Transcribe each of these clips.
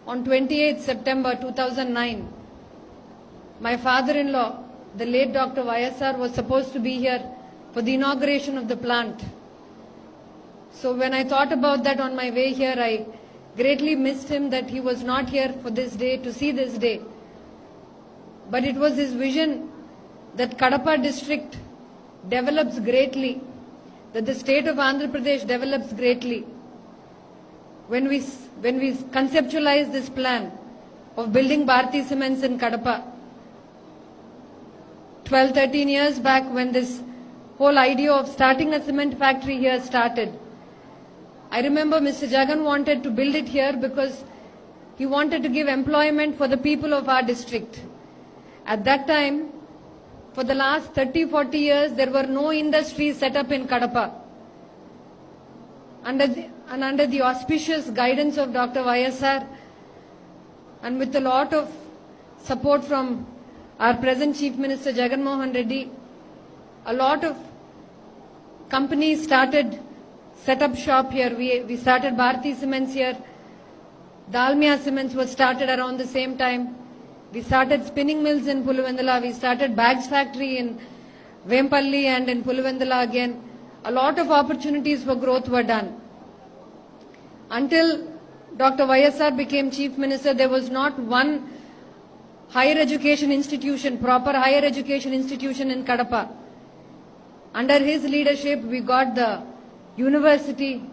on 28th September 2009, my father-in-law, the late Dr. YSR, was supposed to be here for the inauguration of the plant. So when I thought about that on my way here, I greatly missed him that he was not here for this day, to see this day. But it was his vision that Kadapa district develops greatly, that the state of Andhra Pradesh develops greatly. When we conceptualized this plan of building Bharati Cements in Kadapa, 12-13 years back, when this whole idea of starting a cement factory here started, I remember Mr. Jagan wanted to build it here because he wanted to give employment for the people of our district. At that time, for the last 30-40 years, there were no industries set up in Kadapa. Under the auspicious guidance of Dr. YSR, and with a lot of support from our present Chief Minister Jagan Mohan Reddy, a lot of companies set up shop here. We started Bharati Cements here. Dalmia Cements was started around the same time. We started spinning mills in Puluvendula. We started bags factory in Vempalli and in Puluvendula again. A lot of opportunities for growth were done. Until Dr. YSR became Chief Minister, there was not one higher education institution, proper higher education institution in Kadapa. Under his leadership, we got the university,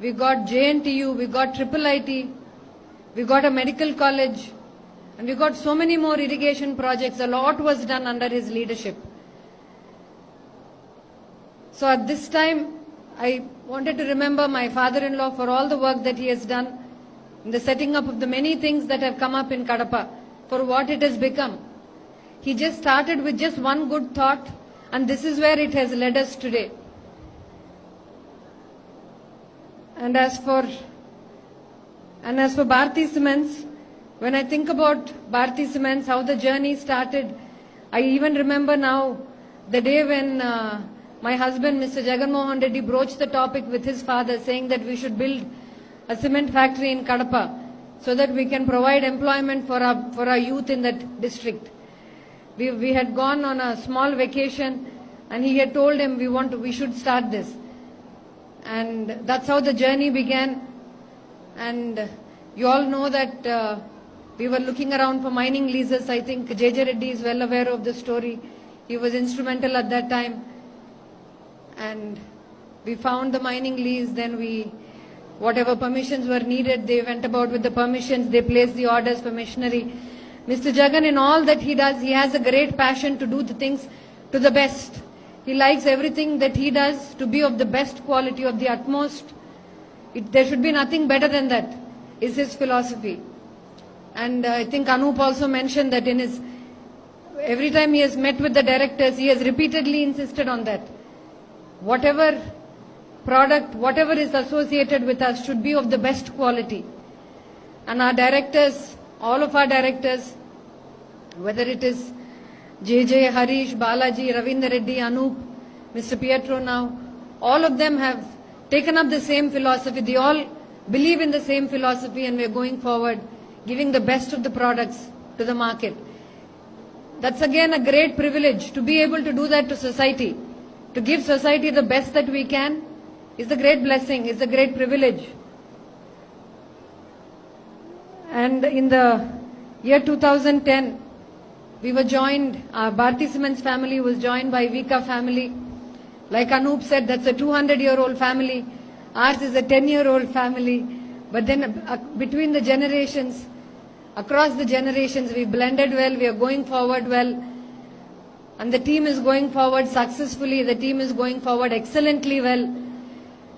we got JNTU, we got IIIT, we got a medical college, and we got so many more irrigation projects. A lot was done under his leadership. So at this time, I wanted to remember my father-in-law for all the work that he has done in the setting up of the many things that have come up in Kadapa, for what it has become. He just started with just one good thought, and this is where it has led us today. And as for Bharati Cements, when I think about Bharati Cements, how the journey started, I even remember now the day when my husband, Mr. Jagan Mohan Reddy, broached the topic with his father, saying that we should build a cement factory in Kadapa so that we can provide employment for our youth in that district. We had gone on a small vacation, and he had told him we should start this. And that's how the journey began. And you all know that we were looking around for mining leases. I think J.J. Reddy is well aware of the story. He was instrumental at that time. And we found the mining lease, then whatever permissions were needed, they went about with the permissions, they placed the orders for machinery. Mr. Jagan, in all that he does, he has a great passion to do the things to the best. He likes everything that he does to be of the best quality, of the utmost. There should be nothing better than that, is his philosophy. And I think Anup also mentioned that every time he has met with the directors, he has repeatedly insisted on that. Whatever product, whatever is associated with us should be of the best quality. And our directors, all of our directors, whether it is JJ, Harish, Balaji, Ravindra Reddy, Anup, Mr. Pietro now, all of them have taken up the same philosophy. They all believe in the same philosophy, and we are going forward, giving the best of the products to the market. That's again a great privilege to be able to do that to society. To give society the best that we can is a great blessing, is a great privilege. And in the year 2010, we were joined, our Bharati Cements family was joined by Vika family. Like Anup said, that's a 200-year-old family. Ours is a 10-year-old family. But then between the generations, across the generations, we blended well, we are going forward well. And the team is going forward successfully, the team is going forward excellently well.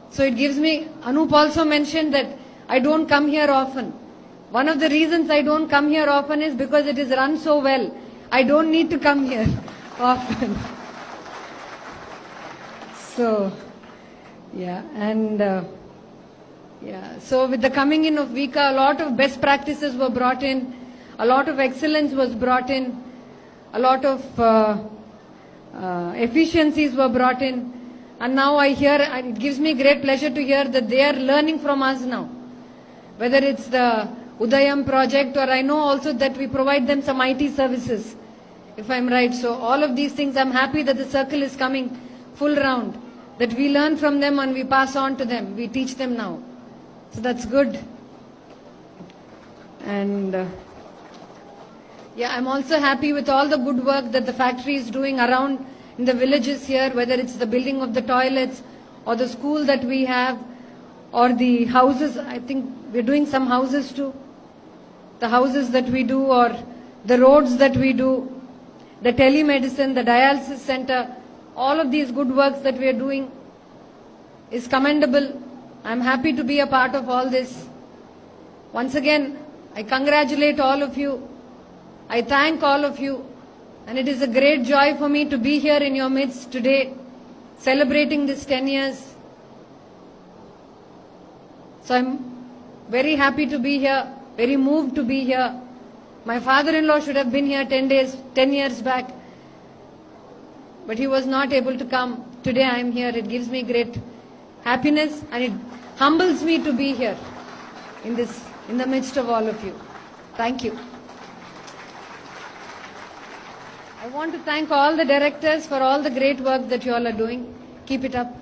So it gives me, Anup also mentioned that I don't come here often. One of the reasons I don't come here often is because it is run so well. I don't need to come here often. So, yeah, and so with the coming in of Vika, a lot of best practices were brought in, a lot of excellence was brought in, a lot of efficiencies were brought in, and now I hear, it gives me great pleasure to hear that they are learning from us now. Whether it's the Udayam project, or I know also that we provide them some IT services, if I'm right. So all of these things, I'm happy that the circle is coming full round, that we learn from them and we pass on to them, we teach them now. So that's good. And yeah, I'm also happy with all the good work that the factory is doing around in the villages here, whether it's the building of the toilets or the school that we have or the houses. I think we're doing some houses too. The houses that we do, or the roads that we do, the telemedicine, the dialysis center, all of these good works that we are doing is commendable. I'm happy to be a part of all this. Once again, I congratulate all of you. I thank all of you. And it is a great joy for me to be here in your midst today, celebrating this 10 years. So I'm very happy to be here, very moved to be here. My father-in-law should have been here 10 years back, but he was not able to come. Today I am here. It gives me great happiness and it humbles me to be here in the midst of all of you. Thank you. I want to thank all the directors for all the great work that you all are doing. Keep it up.